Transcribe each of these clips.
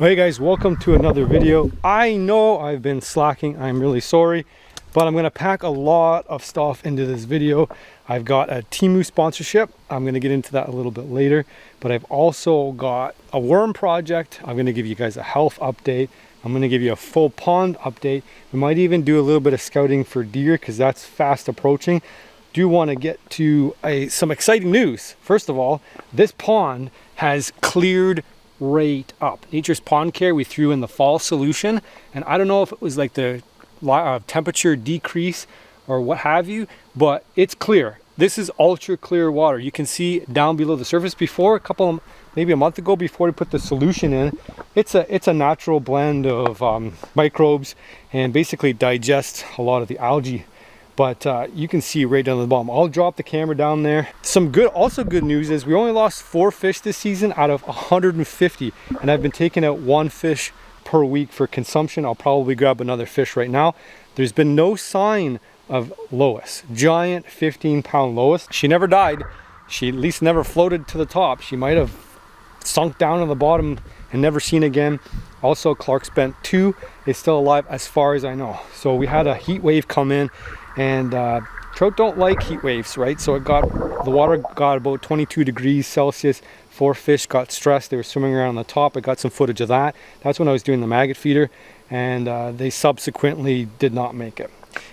Hey guys, welcome to another video. I know I've been slacking, I'm really sorry, but I'm going to pack a lot of stuff into this video. I've got a Temu sponsorship. I'm going to get into that a little bit later, but I've also got a worm project. I'm going to give you guys a health update. I'm going to give you a full pond update. We might even do a little bit of scouting for deer because that's fast approaching. Do want to get to some exciting news. First of all, this pond has cleared right up. Nature's Pond Care, we threw in the fall solution, and I don't know if it was like the temperature decrease or what have you, but it's clear. This is ultra clear water. You can see down below the surface. Before maybe a month ago, before we put the solution in, it's a natural blend of microbes and basically digests a lot of the algae. But you can see right down the bottom. I'll drop the camera down there. Also good news is we only lost 4 fish this season out of 150, and I've been taking out 1 fish per week for consumption. I'll probably grab another fish right now. There's been no sign of Lois, giant 15-pound Lois. She never died. She at least never floated to the top. She might have sunk down on the bottom and never seen again. Also, Clark's Bent 2 is still alive as far as I know. So we had a heat wave come in, and trout don't like heat waves, right? So the water got about 22 degrees Celsius. 4 fish got stressed. They were swimming around the top. I got some footage of that. That's when I was doing the maggot feeder, and they subsequently did not make it.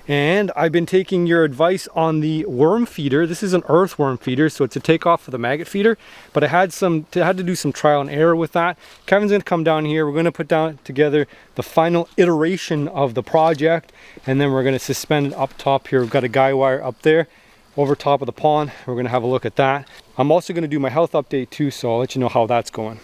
And I've been taking your advice on the worm feeder. This is an earthworm feeder, so it's a takeoff of the maggot feeder, but I had to do some trial and error with that. Kevin's gonna come down here. We're gonna put together the final iteration of the project, and then we're gonna suspend it up top here. We've got a guy wire up there over top of the pond. We're gonna have a look at that. I'm also gonna do my health update too, so I'll let you know how that's going.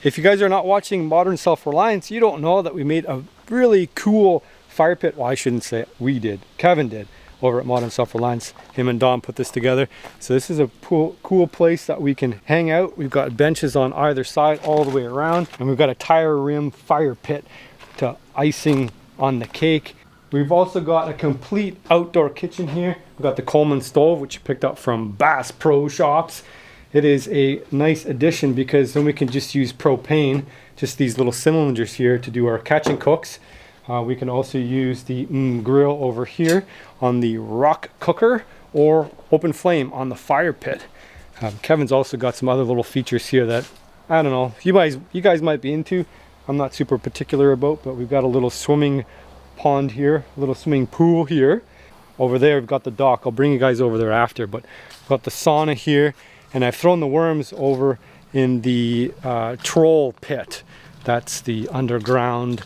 If you guys are not watching Modern Self-Reliance, you don't know that we made a really cool fire pit. Well, I shouldn't say it. We did. Kevin did over at Modern Self-Reliance. Him and Don put this together. So this is a cool place that we can hang out. We've got benches on either side all the way around. And we've got a tire rim fire pit to icing on the cake. We've also got a complete outdoor kitchen here. We've got the Coleman stove, which you picked up from Bass Pro Shops. It is a nice addition because then we can just use propane, just these little cylinders here to do our catch and cooks. We can also use the grill over here on the rock cooker or open flame on the fire pit. Kevin's also got some other little features here that, I don't know, you guys might be into. I'm not super particular about, but we've got a little swimming pond here, a little swimming pool here. Over there we've got the dock. I'll bring you guys over there after, but we've got the sauna here. And I've thrown the worms over in the troll pit. That's the underground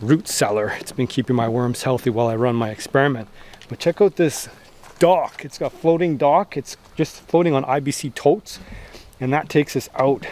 root cellar. It's been keeping my worms healthy while I run my experiment. But check out this dock. It's got floating dock. It's just floating on IBC totes. And that takes us out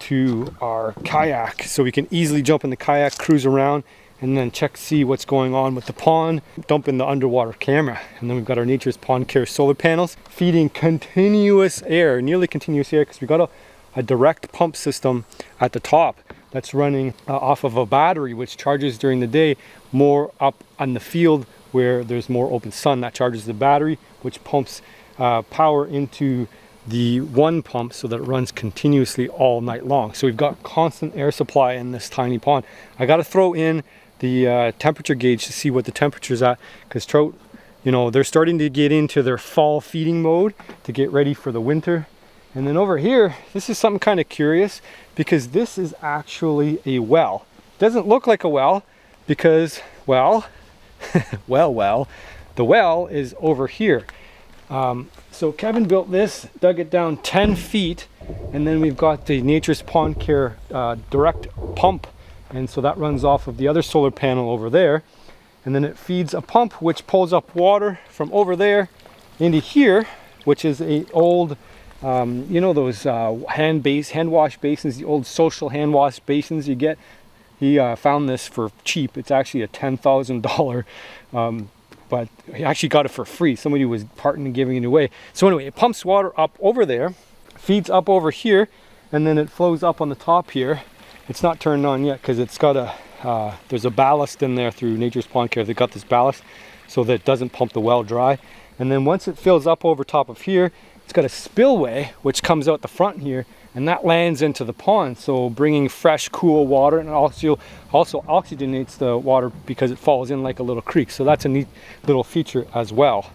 to our kayak. So we can easily jump in the kayak, cruise around, and then see what's going on with the pond, dump in the underwater camera. And then we've got our Nature's Pond Care solar panels feeding continuous air, nearly continuous air, because we've got a direct pump system at the top that's running off of a battery, which charges during the day more up on the field where there's more open sun. That charges the battery, which pumps power into the one pump so that it runs continuously all night long. So we've got constant air supply in this tiny pond. I got to throw in the temperature gauge to see what the temperature's at, because trout, you know, they're starting to get into their fall feeding mode to get ready for the winter. And then over here, this is something kind of curious, because this is actually a well. It doesn't look like a well because, well, the well is over here. So Kevin built this, dug it down 10 feet, and then we've got the Nature's Pond Care direct pump. And so that runs off of the other solar panel over there. And then it feeds a pump which pulls up water from over there into here, which is a old You know those hand wash basins, the old social hand wash basins you get? He found this for cheap. It's actually a $10,000, but he actually got it for free. Somebody was parting and giving it away. So anyway, it pumps water up over there, feeds up over here, and then it flows up on the top here. It's not turned on yet because it's got a, there's a ballast in there through Nature's Pond Care. They got this ballast so that it doesn't pump the well dry. And then once it fills up over top of here, it's got a spillway which comes out the front here, and that lands into the pond, so bringing fresh, cool water, and also oxygenates the water because it falls in like a little creek. So that's a neat little feature as well.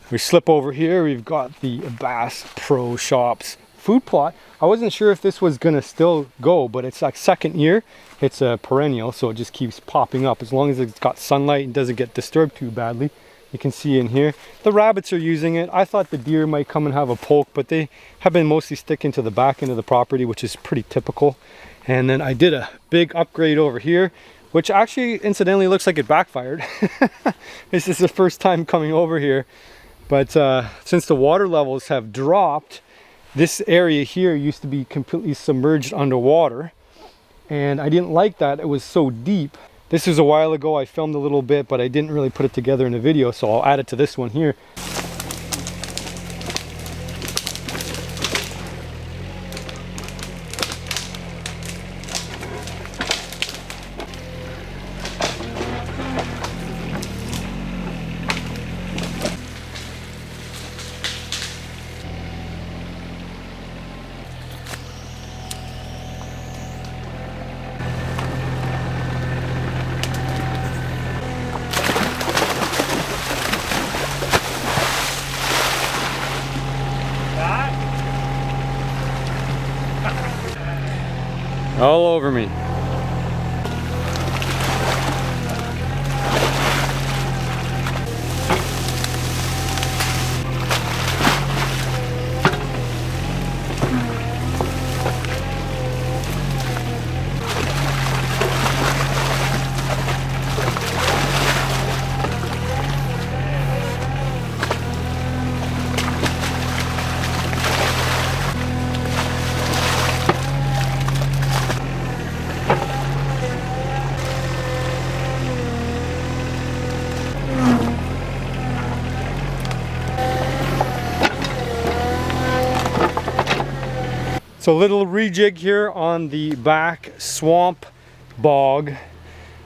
We slip over here, we've got the Bass Pro Shops food plot. I wasn't sure if this was gonna still go, but it's like second year. It's a perennial, so it just keeps popping up as long as it's got sunlight and doesn't get disturbed too badly. You can see in here, the rabbits are using it. I thought the deer might come and have a poke, but they have been mostly sticking to the back end of the property, which is pretty typical. And then I did a big upgrade over here, which actually incidentally looks like it backfired. This is the first time coming over here. But since the water levels have dropped, this area here used to be completely submerged underwater. And I didn't like that, it was so deep. This was a while ago, I filmed a little bit, but I didn't really put it together in a video, so I'll add it to this one here. All over me. So little rejig here on the back swamp bog.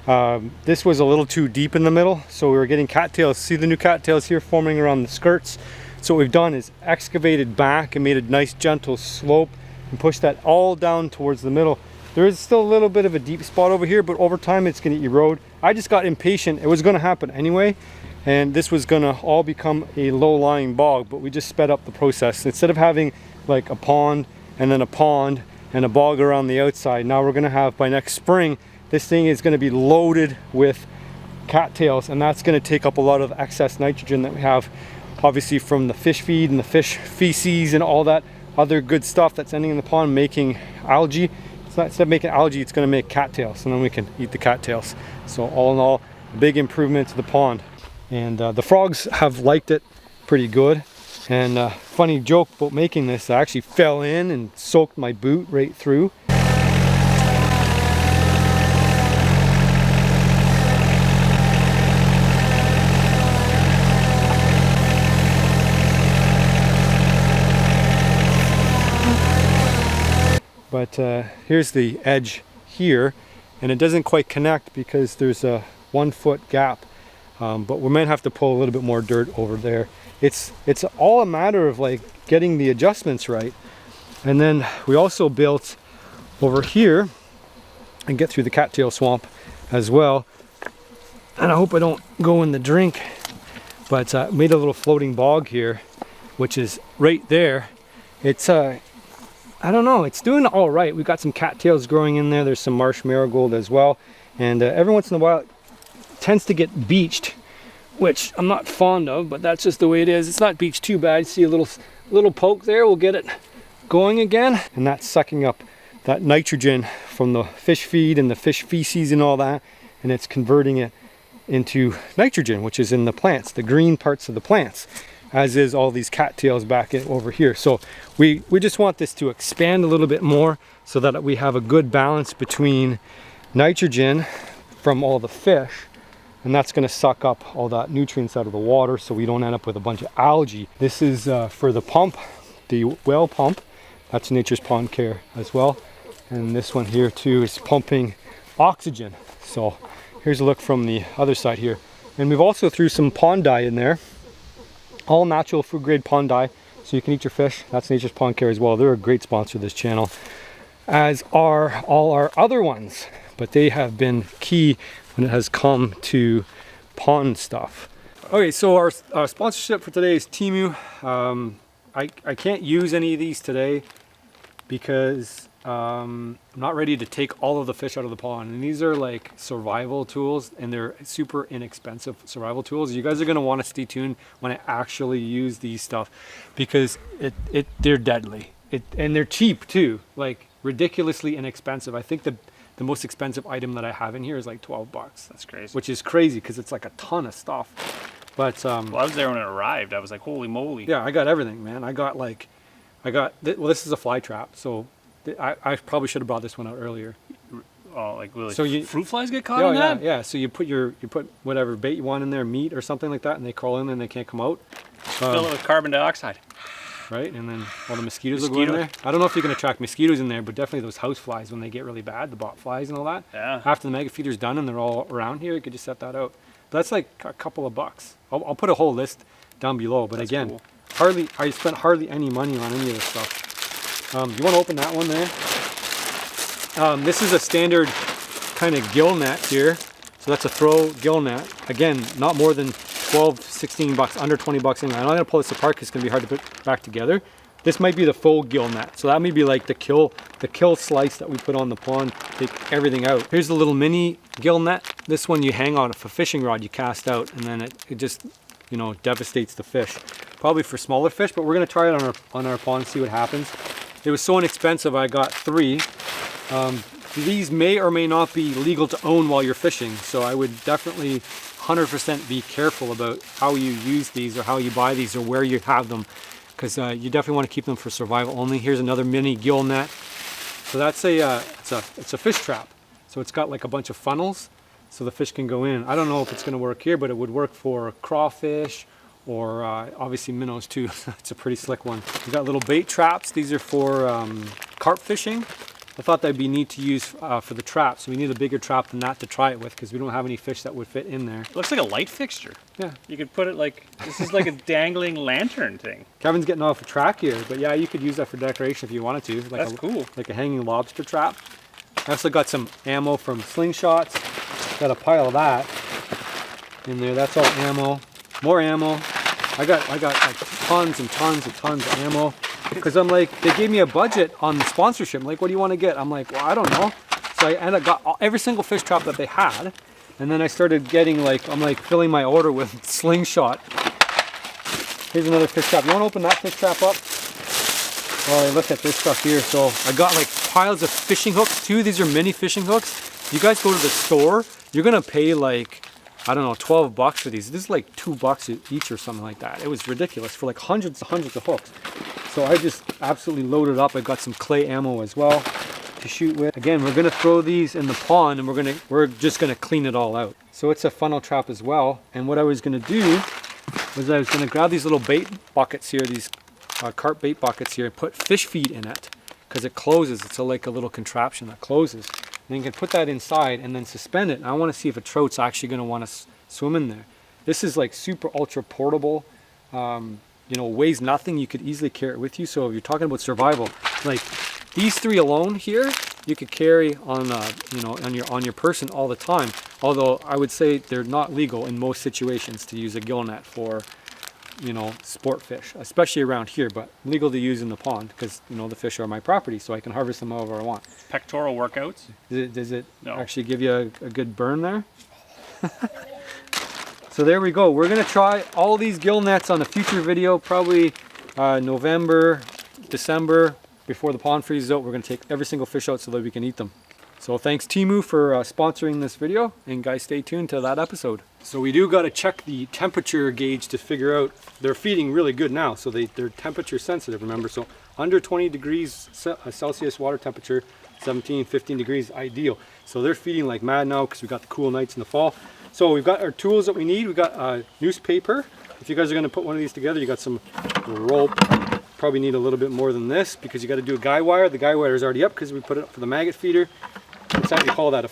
This was a little too deep in the middle, so we were getting cattails. See the new cattails here forming around the skirts? So what we've done is excavated back and made a nice gentle slope and pushed that all down towards the middle. There is still a little bit of a deep spot over here, but over time it's going to erode. I just got impatient. It was going to happen anyway, and this was going to all become a low-lying bog, but we just sped up the process. Instead of having like a pond and then a pond and a bog around the outside, now we're going to have, by next spring, this thing is going to be loaded with cattails, and that's going to take up a lot of excess nitrogen that we have obviously from the fish feed and the fish feces and all that other good stuff that's ending in the pond making algae. It's not, instead of making algae, it's going to make cattails, and then we can eat the cattails. So all in all, a big improvement to the pond, and the frogs have liked it pretty good. And funny joke about making this, I actually fell in and soaked my boot right through. But here's the edge here, and it doesn't quite connect because there's a 1 foot gap. But we might have to pull a little bit more dirt over there. It's all a matter of like getting the adjustments right. And then we also built over here and get through the cattail swamp as well. And I hope I don't go in the drink, but made a little floating bog here, which is right there. It's I don't know, it's doing all right. We've got some cattails growing in there. There's some marsh marigold as well, and every once in a while it tends to get beached, which I'm not fond of, but that's just the way it is. It's not beached too bad. See a little poke there, we'll get it going again, and that's sucking up that nitrogen from the fish feed and the fish feces and all that, and it's converting it into nitrogen, which is in the plants, the green parts of the plants, as is all these cattails back over here. So we just want this to expand a little bit more so that we have a good balance between nitrogen from all the fish, and that's going to suck up all that nutrients out of the water so we don't end up with a bunch of algae. This is for the pump, the well pump. That's Nature's Pond Care as well. And this one here too is pumping oxygen. So here's a look from the other side here. And we've also threw some pond dye in there. All natural food grade pond dye, so you can eat your fish. That's Nature's Pond Care as well. They're a great sponsor of this channel, as are all our other ones. But they have been key when it has come to pond stuff. Okay, so our sponsorship for today is Temu. I can't use any of these today because I'm not ready to take all of the fish out of the pond, and these are like survival tools, and they're super inexpensive survival tools. You guys are going to want to stay tuned when I actually use these stuff, because they're deadly, and they're cheap too, like ridiculously inexpensive. I think the most expensive item that I have in here is like 12 bucks. That's crazy. Which is crazy because it's like a ton of stuff. But well, I was there when it arrived. I was like, holy moly. Yeah, I got everything, man. well, this is a fly trap, so I probably should have brought this one out earlier. Oh, like really? So fruit flies get caught in that? Yeah. So you put whatever bait you want in there, meat or something like that, and they crawl in and they can't come out. Fill it with carbon dioxide. Right, and then all the mosquitoes will go in there. I don't know if you can attract mosquitoes in there, but definitely those house flies when they get really bad, the bot flies and all that. Yeah. After the mega feeder's done and they're all around here, you could just set that out. But that's like a couple of bucks. I'll put a whole list down below. But that's again, cool. I spent hardly any money on any of this stuff. You want to open that one there? This is a standard kind of gill net here. So that's a throw gill net. Again, not more than 12, 16 bucks, under 20 bucks anyway. I'm not going to pull this apart because it's going to be hard to put back together. This might be the full gill net. So that may be like the kill slice that we put on the pond, take everything out. Here's the little mini gill net. This one you hang on a fishing rod, you cast out, and then it just, you know, devastates the fish. Probably for smaller fish, but we're going to try it on our pond, see what happens. It was so inexpensive, I got 3. These may or may not be legal to own while you're fishing, so I would definitely 100% be careful about how you use these or how you buy these or where you have them, because you definitely want to keep them for survival only. Here's another mini gill net. So that's it's a fish trap. So it's got like a bunch of funnels so the fish can go in. I don't know if it's going to work here, but it would work for crawfish or obviously minnows too. It's a pretty slick one. We've got little bait traps. These are for carp fishing. I thought that'd be neat to use for the trap, so we need a bigger trap than that to try it with because we don't have any fish that would fit in there. It looks like a light fixture. Yeah. You could put it like, this is like a dangling lantern thing. Kevin's getting off a track here, but yeah, you could use that for decoration if you wanted to. Like that's cool. Like a hanging lobster trap. I also got some ammo from Slingshots. Got a pile of that in there. That's all ammo. More ammo. I got like tons and tons and tons of ammo. Because I'm like, they gave me a budget on the sponsorship. I'm like, what do you want to get? I'm like, well, I don't know. So I ended up got every single fish trap that they had. And then I started getting like, I'm like filling my order with Slingshot. Here's another fish trap. You want to open that fish trap up? Oh, look at this stuff here. So I got like piles of fishing hooks too. These are mini fishing hooks. You guys go to the store, you're going to pay like, I don't know, 12 bucks for these. This is like 2 bucks each or something like that. It was ridiculous for like hundreds of hooks. So I just absolutely loaded up. I got some clay ammo as well to shoot with. Again, we're gonna throw these in the pond and we're just gonna clean it all out. So it's a funnel trap as well. And what I was gonna do was I was gonna grab these little bait buckets here, these carp bait buckets here, and put fish feed in it because it closes. It's like a little contraption that closes. And then you can put that inside and then suspend it. And I want to see if a trout's actually gonna want to swim in there. This is like super ultra portable. You know, weighs nothing. You could easily carry it with you. So if you're talking about survival, like these 3 alone here you could carry on, you know, on your person all the time. Although I would say they're not legal in most situations to use a gill net for, you know, sport fish, especially around here, but legal to use in the pond because, you know, the fish are my property, so I can harvest them however I want. Pectoral workouts? Does it No. actually give you a good burn there? So there we go. We're gonna try all these gill nets on a future video, probably November, December, before the pond freezes out. We're gonna take every single fish out so that we can eat them. So thanks Temu for sponsoring this video, and guys stay tuned to that episode. So we do got to check the temperature gauge to figure out, they're feeding really good now, so they're temperature sensitive, remember, so under 20 degrees Celsius water temperature, 17, 15 degrees ideal. So they're feeding like mad now because we got the cool nights in the fall. So we've got our tools that we need. We've got newspaper. If you guys are going to put one of these together, you got some rope. Probably need a little bit more than this because you got to do a guy wire. The guy wire is already up because we put it up for the maggot feeder. What's that you call that? A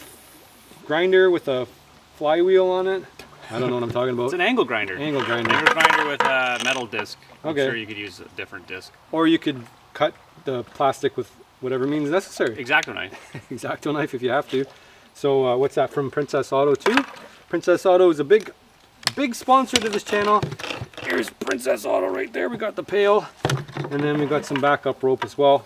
grinder with a flywheel on it? I don't know what I'm talking about. It's an angle grinder. Angle grinder. Angle grinder with a metal disc. Okay. I'm sure you could use a different disc. Or you could cut the plastic with whatever means necessary. X-Acto knife. X-Acto knife if you have to. So what's that from Princess Auto too? Princess Auto is a big sponsor to this channel. Here's Princess Auto right there. We got the pail, and then we got some backup rope as well.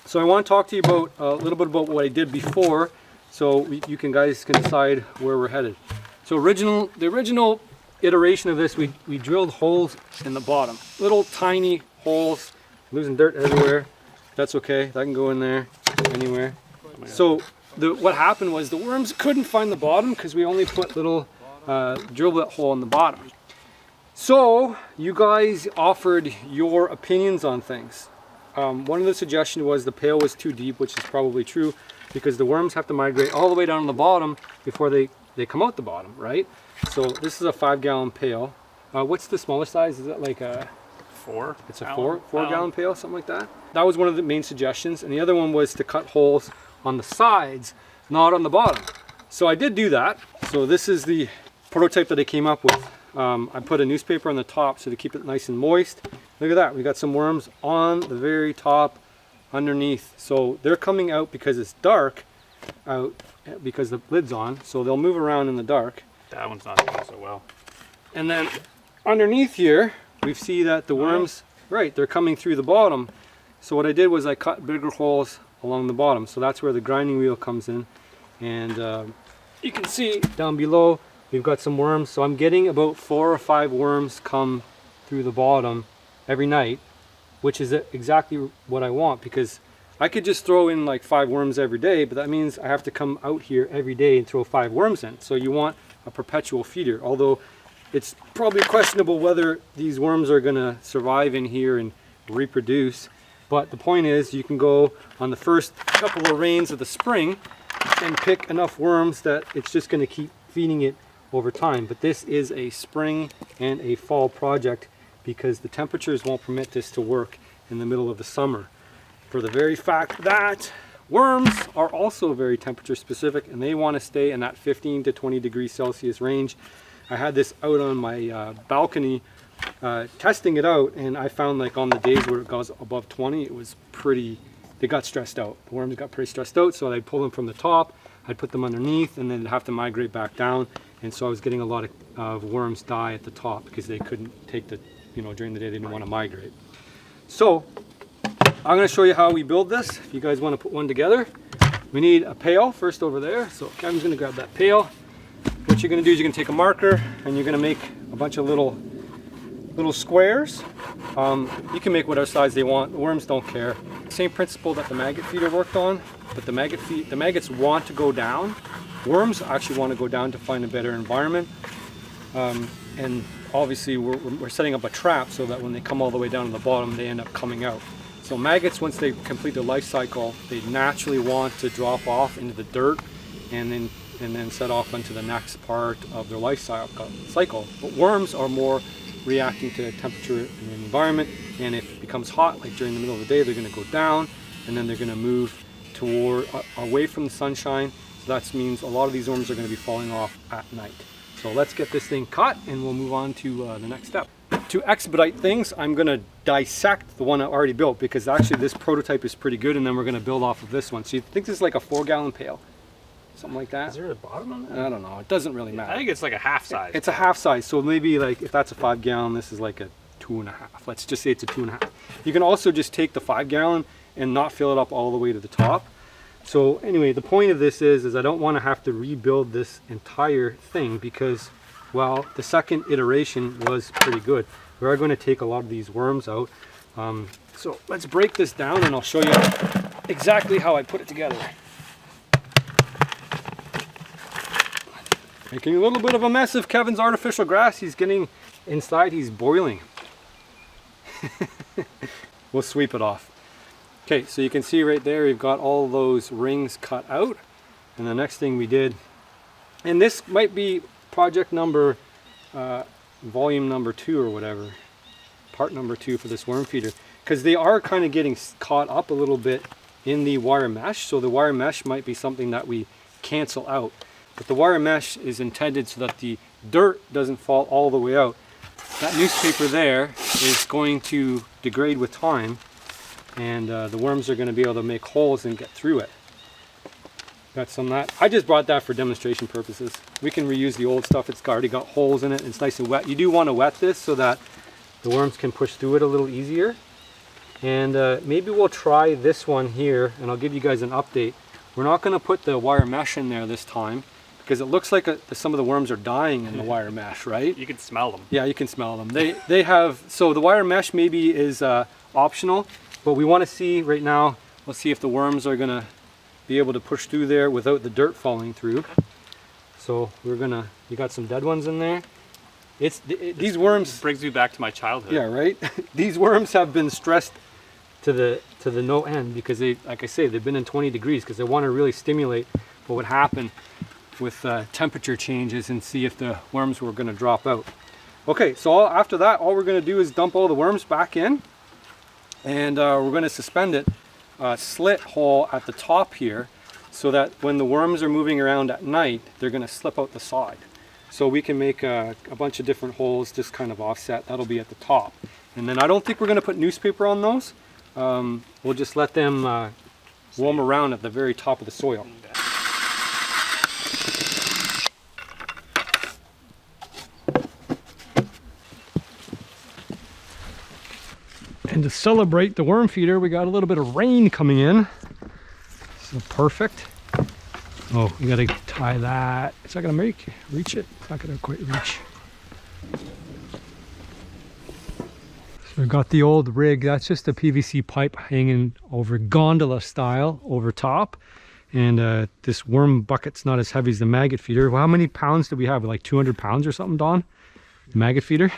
So I want to talk to you about a little bit about what I did before, so you guys can decide where we're headed. So the original iteration of this, we drilled holes in the bottom, little tiny holes, losing dirt everywhere. That's okay. That can go in there anywhere. So what happened was the worms couldn't find the bottom because we only put little drill bit hole in the bottom. So you guys offered your opinions on things. One of the suggestions was the pail was too deep, which is probably true because the worms have to migrate all the way down to the bottom before they come out the bottom, right? So this is a 5-gallon pail. What's the smallest size? Is it like a 4? It's a 4-gallon pail, something like that. That was one of the main suggestions, and the other one was to cut holes on the sides, not on the bottom. So I did do that. So this is the prototype that I came up with. I put a newspaper on the top so to keep it nice and moist. Look at that, we got some worms on the very top underneath. So they're coming out because it's dark out, because the lid's on, so they'll move around in the dark. That one's not doing so well. And then underneath here, we see that the worms, right, they're coming through the bottom. So what I did was I cut bigger holes along the bottom. So that's where the grinding wheel comes in. And you can see down below, we've got some worms. So I'm getting about 4 or 5 worms come through the bottom every night, which is exactly what I want, because I could just throw in like 5 worms every day, but that means I have to come out here every day and throw 5 worms in. So you want a perpetual feeder, although it's probably questionable whether these worms are going to survive in here and reproduce. But the point is, you can go on the first couple of rains of the spring and pick enough worms that it's just going to keep feeding it over time. But this is a spring and a fall project because the temperatures won't permit this to work in the middle of the summer, for the very fact that worms are also very temperature specific and they want to stay in that 15 to 20 degrees Celsius range. I had this out on my balcony testing it out, and I found like on the days where it goes above 20, it was pretty, they got stressed out. The worms got pretty stressed out, so I'd pull them from the top, I'd put them underneath, and then they'd have to migrate back down. And so I was getting a lot of worms die at the top because they couldn't take the, you know, during the day they didn't want to migrate. So I'm going to show you how we build this. If you guys want to put one together, we need a pail first over there. So Kevin's going to grab that pail. What you're going to do is you're going to take a marker and you're going to make a bunch of little squares. You can make whatever size they want. The worms don't care. Same principle that the maggot feeder worked on, but the maggots want to go down. Worms actually want to go down to find a better environment. And obviously we're setting up a trap so that when they come all the way down to the bottom, they end up coming out. So maggots, once they complete their life cycle, they naturally want to drop off into the dirt and then set off into the next part of their life cycle. But worms are more reacting to temperature in the environment, and if it becomes hot, like during the middle of the day, they're going to go down, and then they're going to move away from the sunshine. So that means a lot of these worms are going to be falling off at night. So let's get this thing cut and we'll move on to the next step. to expedite things, I'm going to dissect the one I already built, because actually this prototype is pretty good, and then we're going to build off of this one. So you think this is like a 4-gallon pail? Something like that? Is there a bottom on that? I don't know. It doesn't really matter. I think it's like a half size. It's a half size. So maybe like if that's a 5-gallon, this is like a 2.5. Let's just say it's a 2.5. You can also just take the 5-gallon and not fill it up all the way to the top. So anyway, the point of this is I don't want to have to rebuild this entire thing, because, well, the second iteration was pretty good. We are going to take a lot of these worms out. So let's break this down and I'll show you exactly how I put it together. Making a little bit of a mess of Kevin's artificial grass. He's getting inside, he's boiling. We'll sweep it off. Okay, so you can see right there, we've got all those rings cut out. And the next thing we did, and this might be project number, volume number 2 or whatever, part number 2 for this worm feeder, because they are kind of getting caught up a little bit in the wire mesh. So the wire mesh might be something that we cancel out. But the wire mesh is intended so that the dirt doesn't fall all the way out. That newspaper there is going to degrade with time, and the worms are going to be able to make holes and get through it. Got some of that. I just brought that for demonstration purposes. We can reuse the old stuff. It's already got holes in it. It's nice and wet. You do want to wet this so that the worms can push through it a little easier. And maybe we'll try this one here, and I'll give you guys an update. We're not going to put the wire mesh in there this time, because it looks like some of the worms are dying in the wire mesh, right? You can smell them. Yeah, you can smell them. They have, so the wire mesh maybe is optional, but we want to see right now, let's see if the worms are going to be able to push through there without the dirt falling through. So we're going to, you got some dead ones in there. These worms brings me back to my childhood. Yeah, right? These worms have been stressed to the no end, because they, like I say, they've been in 20 degrees because they want to really stimulate what would happen with temperature changes and see if the worms were going to drop out. Okay, so after that, all we're going to do is dump all the worms back in, and we're going to suspend it slit hole at the top here, so that when the worms are moving around at night, they're going to slip out the side. So we can make a bunch of different holes just kind of offset. That'll be at the top. And then I don't think we're going to put newspaper on those. We'll just let them roam around at the very top of the soil. And to celebrate the worm feeder, we got a little bit of rain coming in. So perfect. Oh, you gotta tie that. It's not gonna reach it. It's not gonna quite reach. So we got the old rig. That's just a PVC pipe hanging over gondola style over top. And this worm bucket's not as heavy as the maggot feeder. Well, how many pounds do we have? Like 200 pounds or something, Don? The maggot feeder?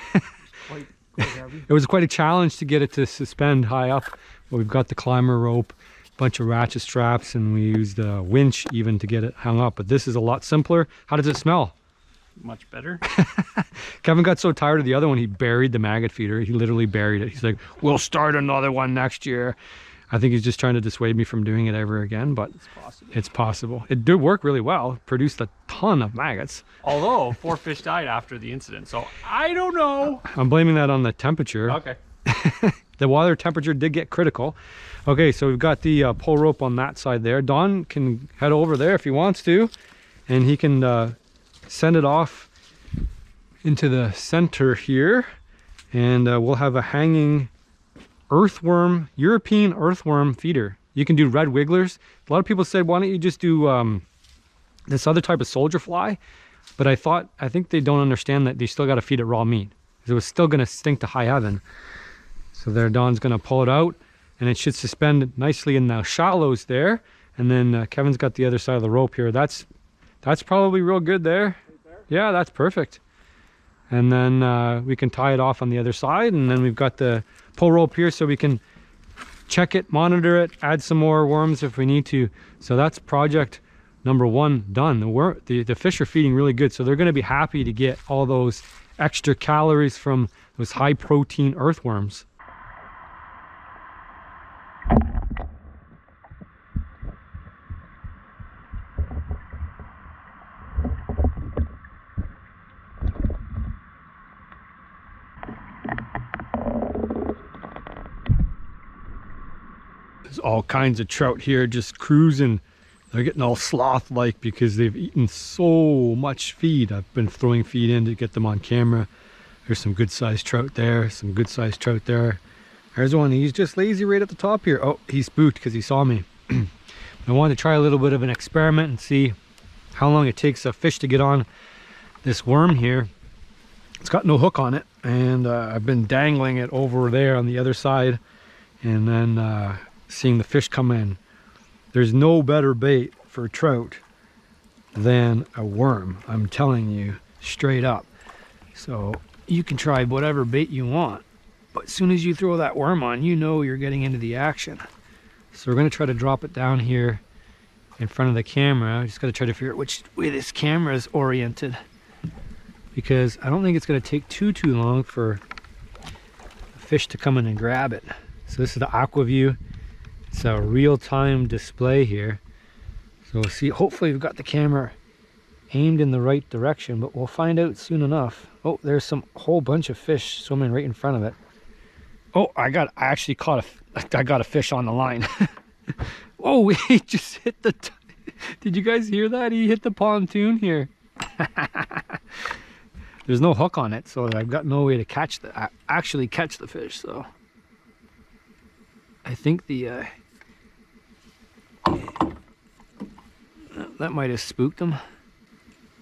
Quite heavy. It was quite a challenge to get it to suspend high up. But we've got the climber rope, bunch of ratchet straps, and we used a winch even to get it hung up. But this is a lot simpler. How does it smell? Much better. Kevin got so tired of the other one, he buried the maggot feeder. He literally buried it. He's like, we'll start another one next year. I think he's just trying to dissuade me from doing it ever again, but It's possible. it's possible. It did work really well. Produced a ton of maggots. Although 4 fish died after the incident, so I don't know. I'm blaming that on the temperature. Okay. The water temperature did get critical. Okay, so we've got the pull rope on that side there. Don can head over there if he wants to, and he can send it off into the center here, and we'll have a hanging earthworm, European earthworm feeder. You can do red wigglers. A lot of people said, why don't you just do this other type of soldier fly? But I think they don't understand that they still got to feed it raw meat, because it was still going to stink to high heaven. So there, Don's going to pull it out, and it should suspend nicely in the shallows there. And then Kevin's got the other side of the rope here. That's probably real good there. Yeah, that's perfect. And then we can tie it off on the other side, and then we've got the pull rope here so we can check it, monitor it, add some more worms if we need to. So that's project number 1 done. The fish are feeding really good, so they're going to be happy to get all those extra calories from those high protein earthworms. There's all kinds of trout here just cruising. They're getting all sloth-like because they've eaten so much feed. I've been throwing feed in to get them on camera. There's some good sized trout there, some good sized trout there. There's one, he's just lazy right at the top here. Oh, he's spooked because he saw me. I wanted to try a little bit of an experiment and see how long it takes a fish to get on this worm here. It's got no hook on it, and I've been dangling it over there on the other side, and then seeing the fish come in. There's no better bait for trout than a worm, I'm telling you, straight up. So you can try whatever bait you want, but as soon as you throw that worm on, you know you're getting into the action. So we're going to try to drop it down here in front of the camera. I just got to try to figure out which way this camera is oriented, because I don't think it's going to take too long for a fish to come in and grab it. So this is the aqua view. It's a real-time display here. So we'll see, hopefully we've got the camera aimed in the right direction, but we'll find out soon enough. Oh, there's some whole bunch of fish swimming right in front of it. Oh, I actually caught I got a fish on the line. Oh, he just hit the did you guys hear that? He hit the pontoon here. There's no hook on it, so I've got no way to catch actually catch the fish. So I think the that might have spooked him.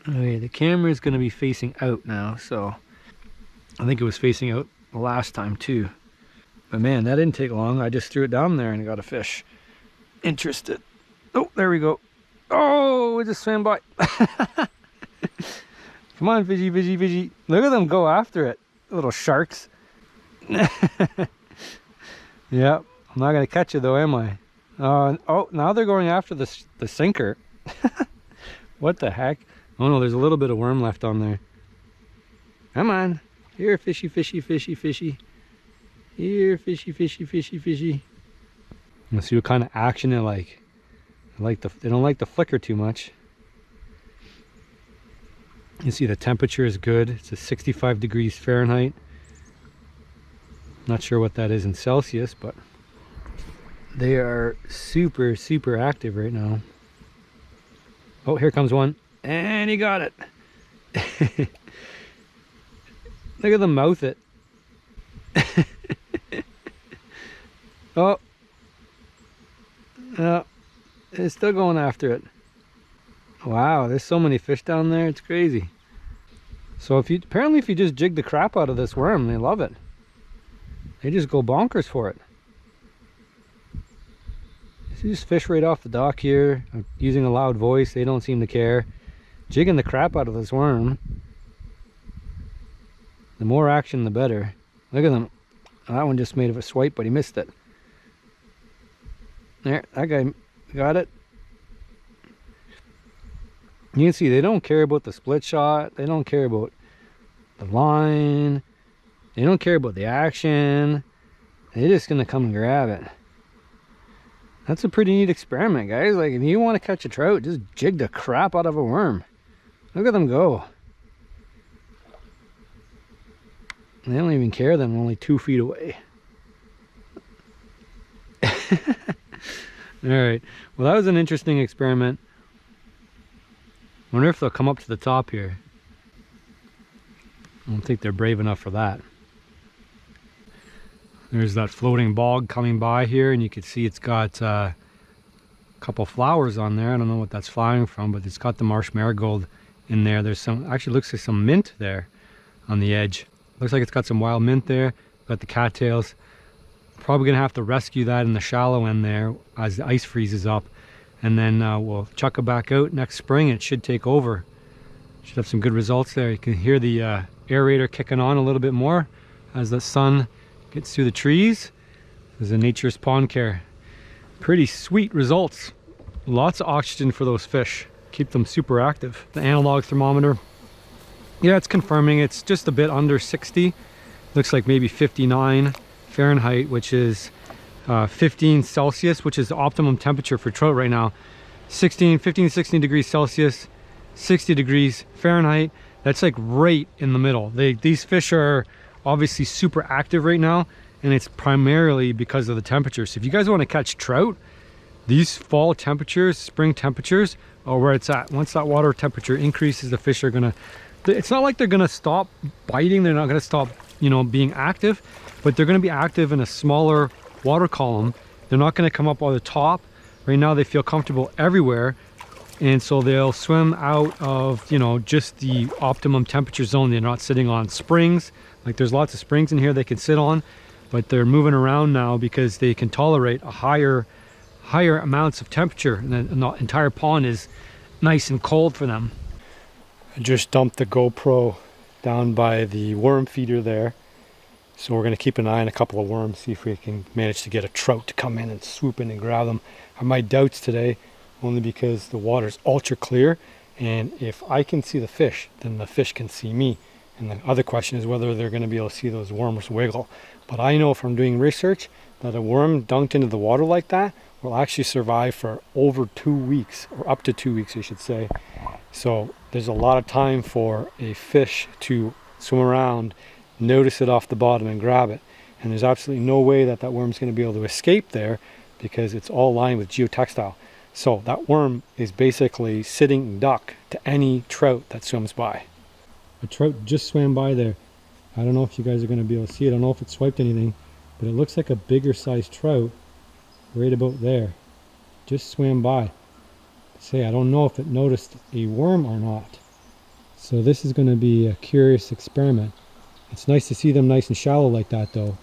Okay, the camera is going to be facing out now, so I think it was facing out the last time too. But man, that didn't take long. I just threw it down there and got a fish. Interested. Oh, there we go. Oh, it just swam by. Come on, fishy, fishy, fishy. Look at them go after it. Little sharks. Yeah, I'm not going to catch it though, am I? Oh, now they're going after the sinker. What the heck? Oh no, there's a little bit of worm left on there. Come on. Here, fishy, fishy, fishy, fishy. Here, fishy, fishy, fishy, fishy. Let's see what kind of action they like. They don't like the flicker too much. You see the temperature is good. It's a 65 degrees Fahrenheit. Not sure what that is in Celsius, but they are super, super active right now. Oh, here comes one. And he got it. Look at them mouth it. Oh. It's still going after it. Wow, there's so many fish down there, it's crazy. So apparently if you just jig the crap out of this worm, they love it. They just go bonkers for it. You just fish right off the dock here. I'm using a loud voice, they don't seem to care. Jigging the crap out of this worm. The more action, the better. Look at them. That one just made a swipe, but he missed it. There, that guy got it. You can see they don't care about the split shot. They don't care about the line. They don't care about the action. They're just gonna come and grab it. That's a pretty neat experiment, guys. Like, if you want to catch a trout, just jig the crap out of a worm. Look at them go. They don't even care that I'm only 2 feet away. Alright, well that was an interesting experiment. Wonder if they'll come up to the top here. I don't think they're brave enough for that. There's that floating bog coming by here, and you can see it's got a couple flowers on there. I don't know what that's flying from, but it's got the marsh marigold in there. There's some, actually looks like some mint there on the edge. Looks like it's got some wild mint there. Got the cattails. Probably gonna have to rescue that in the shallow end there as the ice freezes up, and then we'll chuck it back out next spring. It should take over. Should have some good results there. You can hear the aerator kicking on a little bit more as the sun gets through the trees. There's a nature's pond care. Pretty sweet results. Lots of oxygen for those fish. Keep them super active. The analog thermometer, yeah, it's confirming it's just a bit under 60. Looks like maybe 59 Fahrenheit, which is 15 Celsius, which is the optimum temperature for trout right now. 15, 16 degrees Celsius, 60 degrees Fahrenheit. That's like right in the middle. These fish are obviously super active right now, and it's primarily because of the temperatures. So if you guys want to catch trout, these fall temperatures, spring temperatures are where it's at. Once that water temperature increases, the fish are gonna, it's not like they're gonna stop biting, they're not gonna stop, you know, being active, but they're gonna be active in a smaller water column. They're not gonna come up on the top. Right now they feel comfortable everywhere, and so they'll swim out of, you know, just the optimum temperature zone. They're not sitting on springs. Like, there's lots of springs in here they can sit on, but they're moving around now because they can tolerate a higher amounts of temperature, and the entire pond is nice and cold for them. I just dumped the GoPro down by the worm feeder there, so we're going to keep an eye on a couple of worms, see if we can manage to get a trout to come in and swoop in and grab them. I have my doubts today, only because the water's ultra clear, and if I can see the fish, then the fish can see me. And the other question is whether they're going to be able to see those worms wiggle. But I know from doing research that a worm dunked into the water like that will actually survive for over 2 weeks, or up to 2 weeks I should say. So there's a lot of time for a fish to swim around, notice it off the bottom and grab it. And there's absolutely no way that that worm's going to be able to escape there, because it's all lined with geotextile. So that worm is basically sitting duck to any trout that swims by. A trout just swam by there. I don't know if you guys are going to be able to see it. I don't know if it swiped anything, but it looks like a bigger sized trout right about there. Just swam by. I don't know if it noticed a worm or not. So this is going to be a curious experiment. It's nice to see them nice and shallow like that though.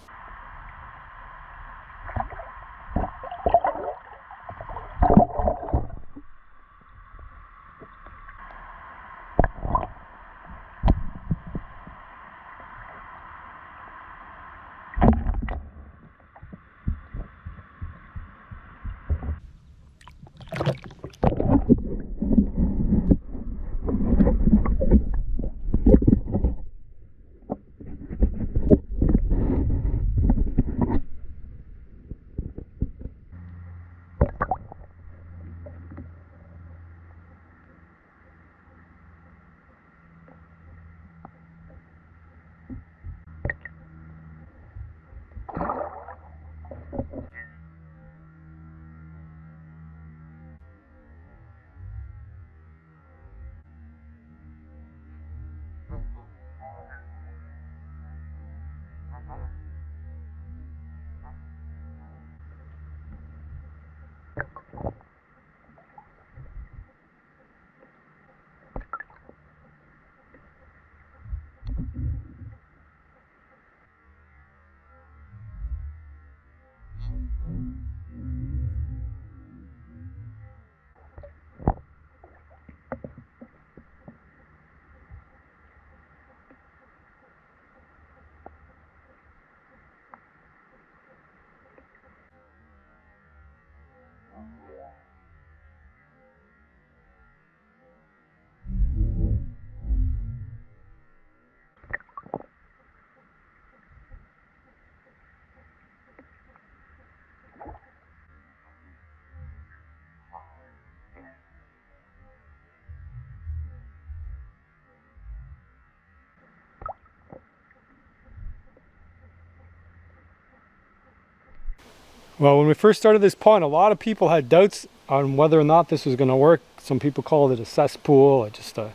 Well, when we first started this pond, a lot of people had doubts on whether or not this was going to work. Some people called it a cesspool, or just a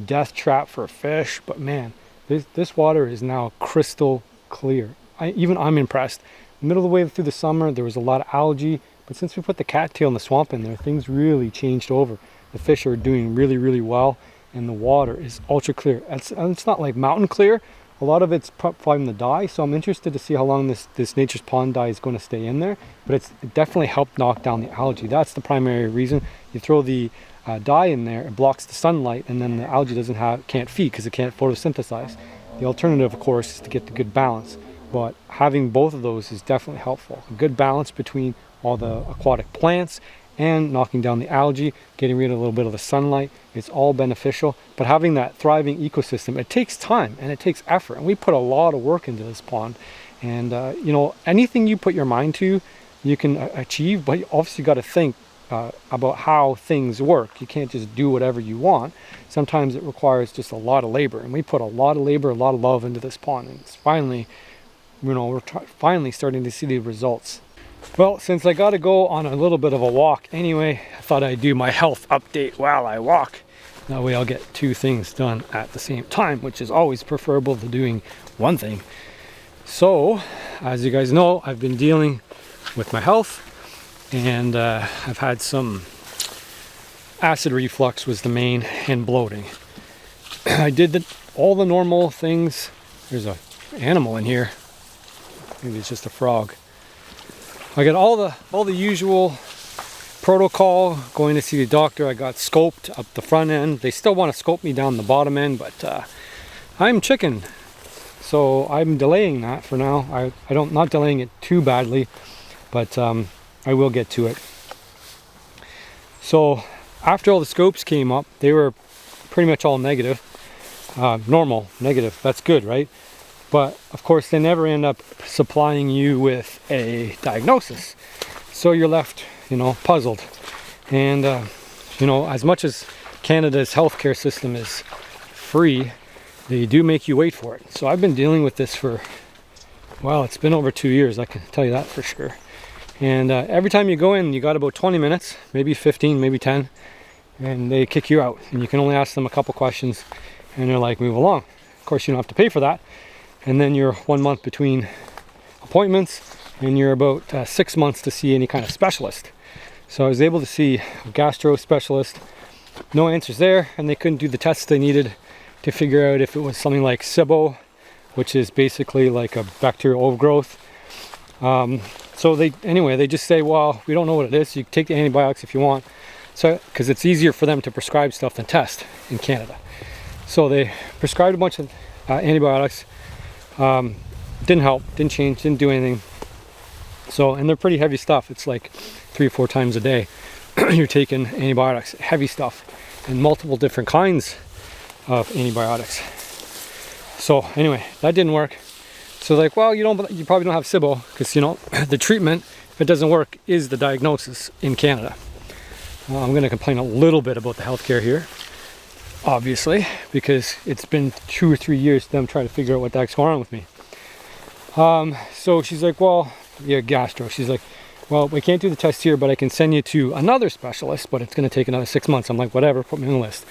death trap for fish. But man, this water is now crystal clear. I'm impressed. Middle of the way through the summer, there was a lot of algae, but since we put the cattail in the swamp in there, things really changed over. The fish are doing really, really well, and the water is ultra clear. It's not like mountain clear. A lot of it's from the dye, so I'm interested to see how long this Nature's Pond dye is going to stay in there. But it definitely helped knock down the algae. That's the primary reason. You throw the dye in there, it blocks the sunlight, and then the algae can't feed because it can't photosynthesize. The alternative, of course, is to get the good balance. But having both of those is definitely helpful. A good balance between all the aquatic plants and knocking down the algae, getting rid of a little bit of the sunlight, it's all beneficial. But having that thriving ecosystem, it takes time and it takes effort. And we put a lot of work into this pond. And you know, anything you put your mind to, you can achieve, but you obviously got to think about how things work. You can't just do whatever you want. Sometimes it requires just a lot of labor. And we put a lot of labor, a lot of love into this pond. And it's finally you know, we're finally starting to see the results. Well, since I got to go on a little bit of a walk anyway, I thought I'd do my health update while I walk. That way I'll get two things done at the same time, which is always preferable to doing one thing. So, as you guys know, I've been dealing with my health, and I've had some acid reflux was the main, and bloating. I did all the normal things. There's an animal in here. Maybe it's just a frog. I got all the usual protocol, going to see the doctor. I got scoped up the front end. They still want to scope me down the bottom end, but I'm chicken. So I'm delaying that for now. Not delaying it too badly, but I will get to it. So after all the scopes came up, they were pretty much all negative. Normal, negative, that's good, right? But of course they never end up supplying you with a diagnosis. So you're left, you know, puzzled. And you know, as much as Canada's healthcare system is free, they do make you wait for it. So I've been dealing with this for, well, it's been over 2 years, I can tell you that for sure. And every time you go in, you got about 20 minutes, maybe 15, maybe 10, and they kick you out. And you can only ask them a couple questions, and they're like, move along. Of course, you don't have to pay for that. And then you're 1 month between appointments, and you're about 6 months to see any kind of specialist. So I was able to see a gastro specialist, no answers there, and they couldn't do the tests they needed to figure out if it was something like SIBO, which is basically like a bacterial overgrowth. So they just say, well, we don't know what it is. You can take the antibiotics if you want. So, because it's easier for them to prescribe stuff than test in Canada. So they prescribed a bunch of antibiotics. Didn't help, didn't change, didn't do anything. So, and they're pretty heavy stuff. It's like 3 or 4 times a day. You're taking antibiotics, heavy stuff, and multiple different kinds of antibiotics. So anyway, that didn't work. So like, well, you probably don't have SIBO, because you know the treatment, if it doesn't work, is the diagnosis in Canada. I'm going to complain a little bit about the healthcare here, obviously, because it's been 2 or 3 years them trying to figure out what the heck's going on with me. So she's like, well, yeah, gastro. She's like, well, we can't do the test here, but I can send you to another specialist, but it's going to take another 6 months. I'm like, whatever, put me on the list.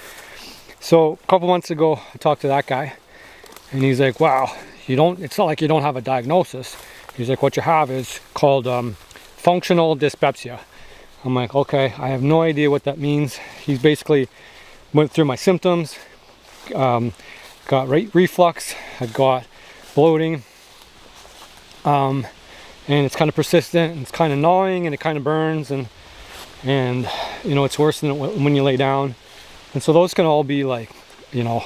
So a couple months ago, I talked to that guy, and he's like, wow, it's not like you don't have a diagnosis. He's like, what you have is called functional dyspepsia. I'm like, okay, I have no idea what that means. He's basically went through my symptoms, got reflux, I got bloating, and it's kind of persistent, and it's kind of gnawing, and it kind of burns, and you know, it's worse than when you lay down. And so those can all be like, you know,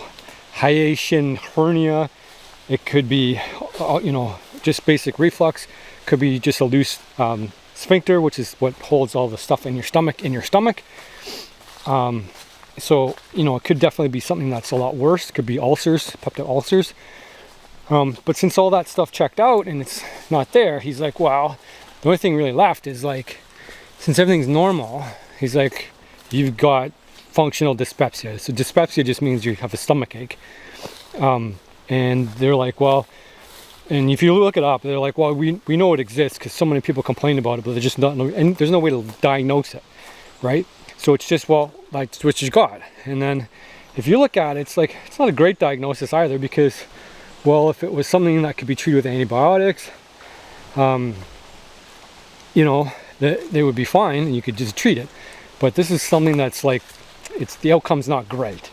hiatus hernia. It could be, you know, just basic reflux. Could be just a loose sphincter, which is what holds all the stuff in your stomach. So, you know, it could definitely be something that's a lot worse. It could be ulcers, peptic ulcers. But since all that stuff checked out and it's not there, he's like, well, the only thing really left is like, since everything's normal, he's like, you've got functional dyspepsia. So dyspepsia just means you have a stomach ache. And they're like, well, and if you look it up, they're like, well, we know it exists because so many people complain about it, but they're just not, and there's no way to diagnose it, right? So it's just, well, that's what you got. And then if you look at it, it's like, it's not a great diagnosis either, because, well, if it was something that could be treated with antibiotics, you know, they would be fine and you could just treat it. But this is something that's like, the outcome's not great.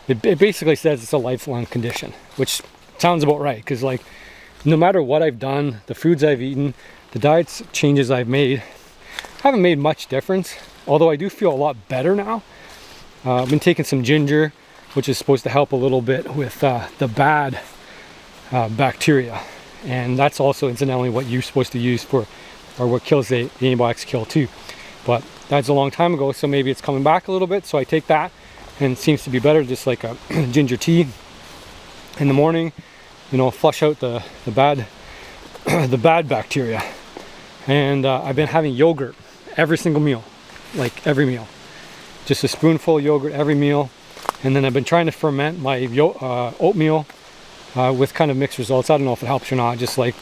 It basically says it's a lifelong condition, which sounds about right, because like, no matter what I've done, the foods I've eaten, the diet changes I've made, haven't made much difference, although I do feel a lot better now. I've been taking some ginger, which is supposed to help a little bit with the bad bacteria, and that's also incidentally what you're supposed to use for, or what kills the antibiotics kill too. But that's a long time ago, so maybe it's coming back a little bit, so I take that, and it seems to be better, just like a ginger tea in the morning, you know, flush out the bad the bad bacteria. And I've been having yogurt every single meal, like every meal, just a spoonful of yogurt every meal. And then I've been trying to ferment my oatmeal with kind of mixed results. I don't know if it helps or not. Just like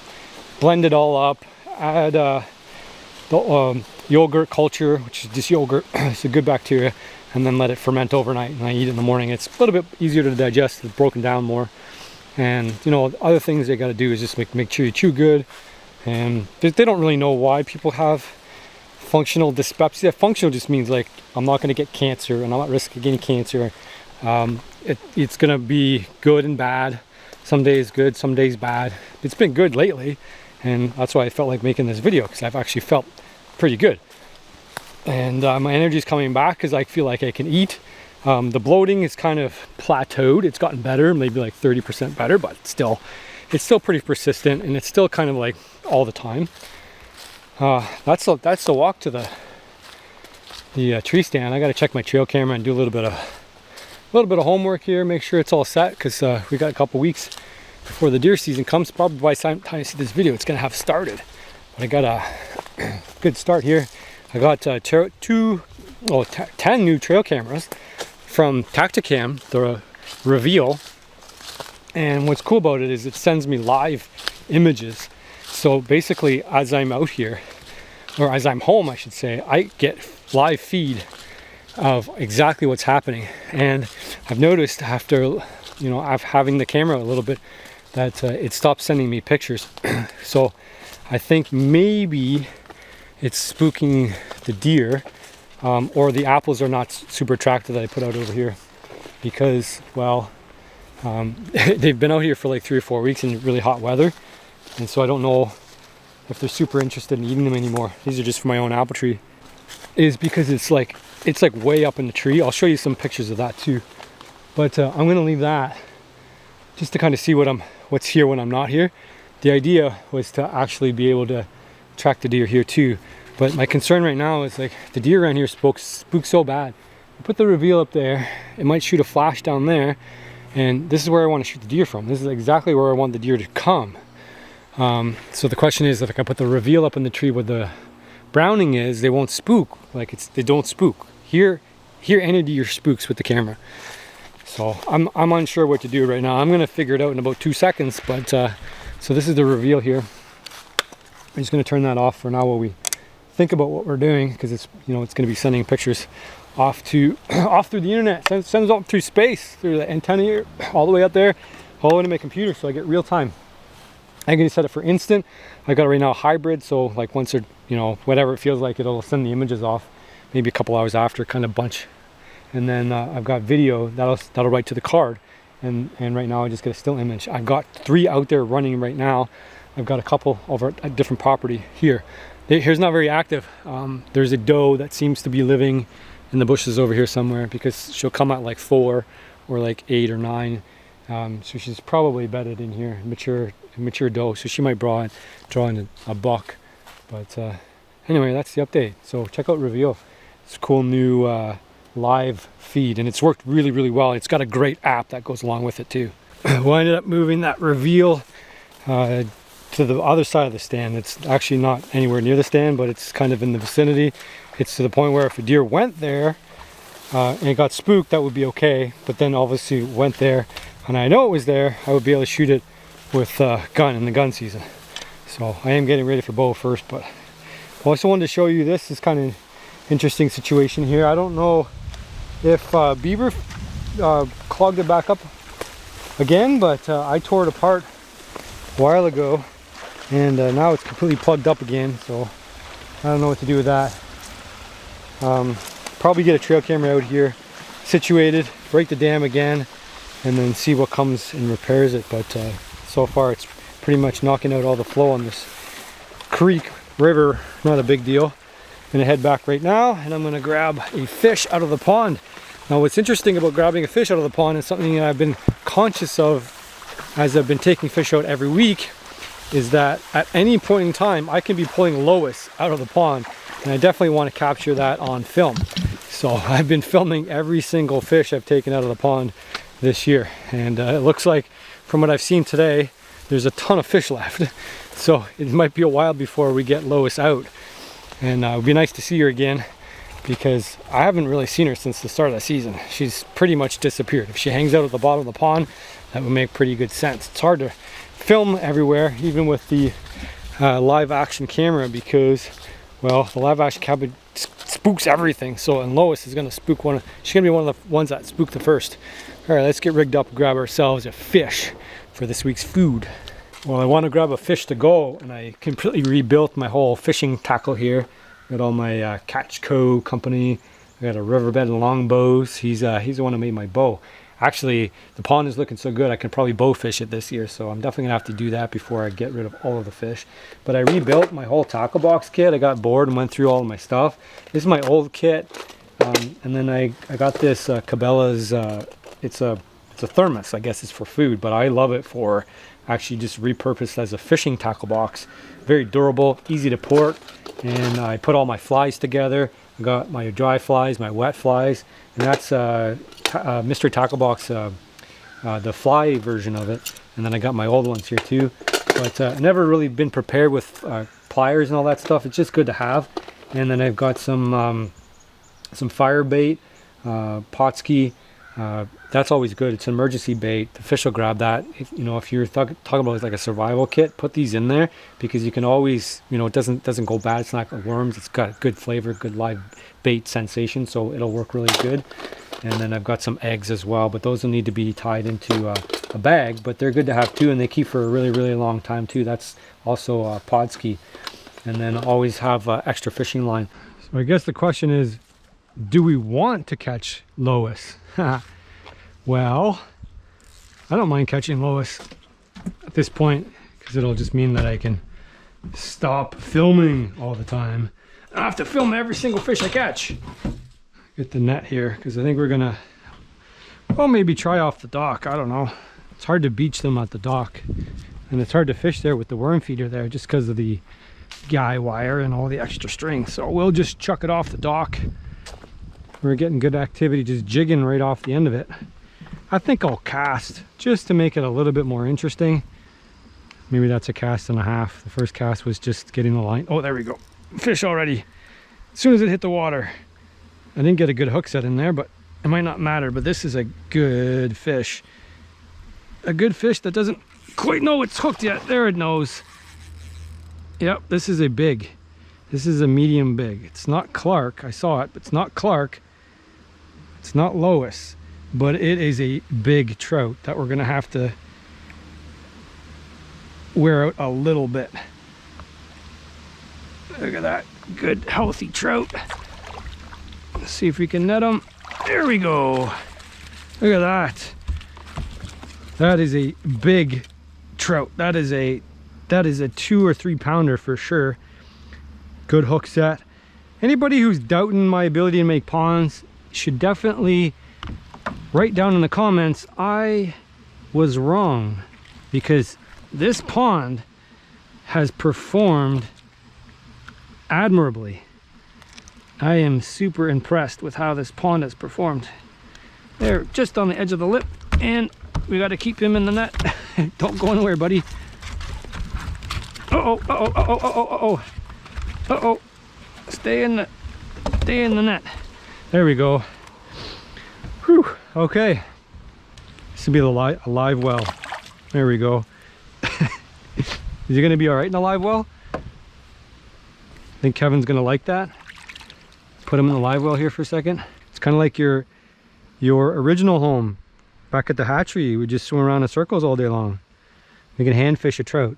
blend it all up, add the yogurt culture, which is just yogurt. It's a good bacteria, and then let it ferment overnight, and I eat it in the morning. It's a little bit easier to digest. It's broken down more. And you know, other things they got to do is just make sure you chew good. And they don't really know why people have functional dyspepsia. Functional just means like, I'm not going to get cancer and I'm at risk of getting cancer. It's going to be good and bad. Some days good, some days bad. It's been good lately, and that's why I felt like making this video, because I've actually felt pretty good. And my energy is coming back because I feel like I can eat. The bloating is kind of plateaued. It's gotten better, maybe like 30% better, but it's still pretty persistent, and it's still kind of like all the time. That's the walk to the tree stand. I got to check my trail camera and do a little bit of homework here, make sure it's all set, because we got a couple weeks before the deer season comes. Probably by the time you see this video, it's gonna have started. But I got a good start here. I got 10 new trail cameras from Tacticam, the Reveal. And what's cool about it is it sends me live images. So basically, as I'm out here, or as I'm home, I should say, I get live feed of exactly what's happening. And I've noticed after, you know, having the camera a little bit, that it stopped sending me pictures. So I think maybe it's spooking the deer, or the apples are not super attractive that I put out over here, because, well, they've been out here for like 3 or 4 weeks in really hot weather, and so I don't know if they're super interested in eating them anymore. These are just for my own apple tree. Is because it's like way up in the tree. I'll show you some pictures of that too, but I'm gonna leave that just to kind of see what's here when I'm not here. The idea was to actually be able to track the deer here too, but my concern right now is like the deer around here spook so bad. I put the Reveal up there, it might shoot a flash down there, and this is where I want to shoot the deer from. This is exactly where I want the deer to come. So the question is, if I put the Reveal up in the tree where the browning is, they won't spook. Like they don't spook. Hear any deer spooks with the camera. So I'm unsure what to do right now. I'm gonna figure it out in about 2 seconds. But so this is the Reveal here. I'm just gonna turn that off for now while we think about what we're doing, because it's, you know, it's gonna be sending pictures off through the internet. Sends off through space, through the antenna here, all the way up there, all the way to my computer, so I get real time. I'm gonna set it for instant. I got it right now hybrid, so like once they're, you know, whatever it feels like, it'll send the images off maybe a couple hours after, kind of bunch. And then I've got video that'll write to the card, and right now I just get a still image. I've got 3 out there running right now. I've got a couple over at a different property here. Here's not very active. There's a doe that seems to be living in the bushes over here somewhere, because she'll come at like 4 or like 8 or 9. So she's probably bedded in here, mature doe, so she might draw in a buck. But anyway, that's the update. So check out Reveal. It's a cool new live feed, and it's worked really, really well. It's got a great app that goes along with it too. Well, I ended up moving that Reveal to the other side of the stand. It's actually not anywhere near the stand, but it's kind of in the vicinity. It's to the point where if a deer went there and it got spooked, that would be okay. But then obviously went there and I know it was there, I would be able to shoot it with a gun in the gun season. So I am getting ready for bow first, but I also wanted to show you this is kind of interesting situation here. I don't know if beaver clogged it back up again, but I tore it apart a while ago, and now it's completely plugged up again, so I don't know what to do with that. Probably get a trail camera out here situated, break the dam again, and then see what comes and repairs it. But so far it's pretty much knocking out all the flow on this creek, river, not a big deal. I'm gonna head back right now, and I'm gonna grab a fish out of the pond. Now what's interesting about grabbing a fish out of the pond is something that I've been conscious of as I've been taking fish out every week, is that at any point in time I can be pulling Lois out of the pond, and I definitely want to capture that on film. So I've been filming every single fish I've taken out of the pond this year, and it looks like from what I've seen today there's a ton of fish left. So it might be a while before we get Lois out, and it would be nice to see her again, because I haven't really seen her since the start of the season. She's pretty much disappeared. If she hangs out at the bottom of the pond, that would make pretty good sense. It's hard to film everywhere, even with the live action camera, because, well, the live action camera spooks everything. So, and Lois is gonna spook she's gonna be one of the ones that spook the first. All right, let's get rigged up and grab ourselves a fish for this week's food. Well, I want to grab a fish to go, and I completely rebuilt my whole fishing tackle here. Got all my Catch Co. company. I got a riverbed and longbows. He's the one who made my bow. Actually, the pond is looking so good, I can probably bow fish it this year, so I'm definitely gonna have to do that before I get rid of all of the fish. But I rebuilt my whole tackle box kit. I got bored and went through all of my stuff. This is my old kit, and then I got this Cabela's. It's a thermos, I guess it's for food, but I love it for actually just repurposed as a fishing tackle box. Very durable, easy to port, and I put all my flies together. I got my dry flies, my wet flies, and that's Mr. Tackle Box, the fly version of it. And then I got my old ones here too. But I've never really been prepared with pliers and all that stuff. It's just good to have. And then I've got some fire bait, Potski. That's always good. It's an emergency bait. The fish will grab that. If you're talking about like a survival kit, put these in there, because you can always, it doesn't go bad. It's not like worms. It's got good flavor, good live bait sensation, so it'll work really good. And then I've got some eggs as well, but those will need to be tied into a bag, but they're good to have too, and they keep for a really, really long time too. That's also Podski. And then always have extra fishing line. So I guess the question is, do we want to catch Lois? Well, I don't mind catching Lois at this point, because it'll just mean that I can stop filming all the time. I don't have to film every single fish I catch. Get the net here, because I think we're gonna, well, maybe try off the dock. I don't know. It's hard to beach them at the dock, and it's hard to fish there with the worm feeder there, just because of the guy wire and all the extra string. So we'll just chuck it off the dock. We're getting good activity just jigging right off the end of it. I think I'll cast just to make it a little bit more interesting. Maybe that's a cast and a half. The first cast was just getting the line. Oh, there we go. Fish already. As soon as it hit the water. I didn't get a good hook set in there, but it might not matter. But this is a good fish. A good fish that doesn't quite know it's hooked yet. There it knows. Yep, this is a big. This is a medium big. It's not Clark. I saw it, but it's not Clark. It's not Lois, but it is a big trout that we're gonna have to wear out a little bit. Look at that good healthy trout. Let's see if we can net him. There we go. Look at that. That is a big trout. That is a 2 or 3 pounder for sure. Good hook set. Anybody who's doubting my ability to make ponds should definitely write down in the comments, I was wrong, because this pond has performed admirably. I am super impressed with how this pond has performed. They're just on the edge of the lip, and we got to keep him in the net. Don't go anywhere, buddy. Uh-oh, uh-oh, uh-oh, uh-oh, uh-oh. Uh-oh. Stay in the net. There we go. Whew. Okay. This will be a live well. There we go. Is he gonna be all right in a live well? I think Kevin's gonna like that. Put him in the live well here for a second. It's kind of like your original home back at the hatchery. You would just swim around in circles all day long. We can hand fish a trout.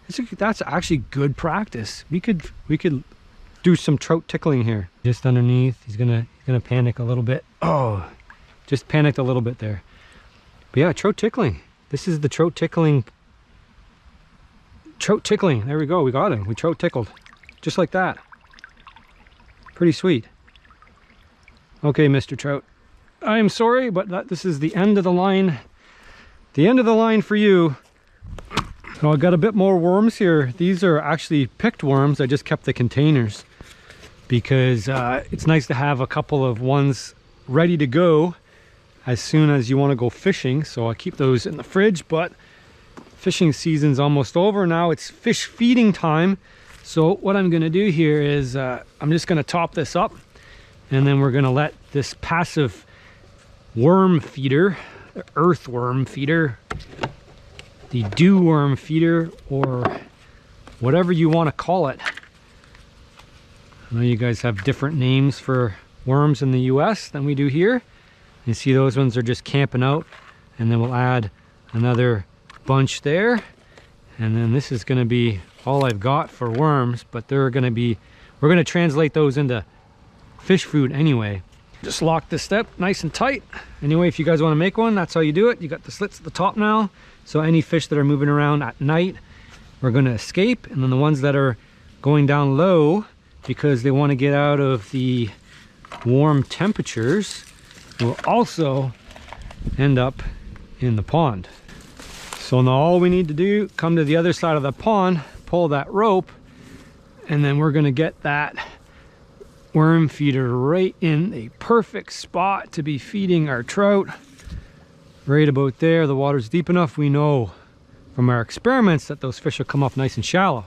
That's actually good practice. We could do some trout tickling here. Just underneath, he's gonna panic a little bit. Oh, just panicked a little bit there. But yeah, trout tickling. This is the trout tickling. Trout tickling. There we go. We got him. We trout tickled, just like that. Pretty sweet. Okay, Mr. Trout. I am sorry, but this is the end of the line. The end of the line for you. So I got a bit more worms here. These are actually picked worms. I just kept the containers because it's nice to have a couple of ones ready to go as soon as you want to go fishing. So I keep those in the fridge, but fishing season's almost over now. It's fish feeding time. So what I'm gonna do here is I'm just gonna top this up, and then we're gonna let this passive worm feeder, the earthworm feeder, the dew worm feeder, or whatever you want to call it. I know you guys have different names for worms in the US than we do here. You see those ones are just camping out, and then we'll add another bunch there. And then this is going to be all I've got for worms, but we're going to translate those into fish food anyway. Just lock this step nice and tight. Anyway, if you guys want to make one, that's how you do it. You got the slits at the top now, so any fish that are moving around at night are going to escape, and then the ones that are going down low because they want to get out of the warm temperatures will also end up in the pond. So now all we need to do, come to the other side of the pond, pull that rope, and then we're going to get that worm feeder right in a perfect spot to be feeding our trout. Right about there. The water's deep enough, we know from our experiments that those fish will come up nice and shallow.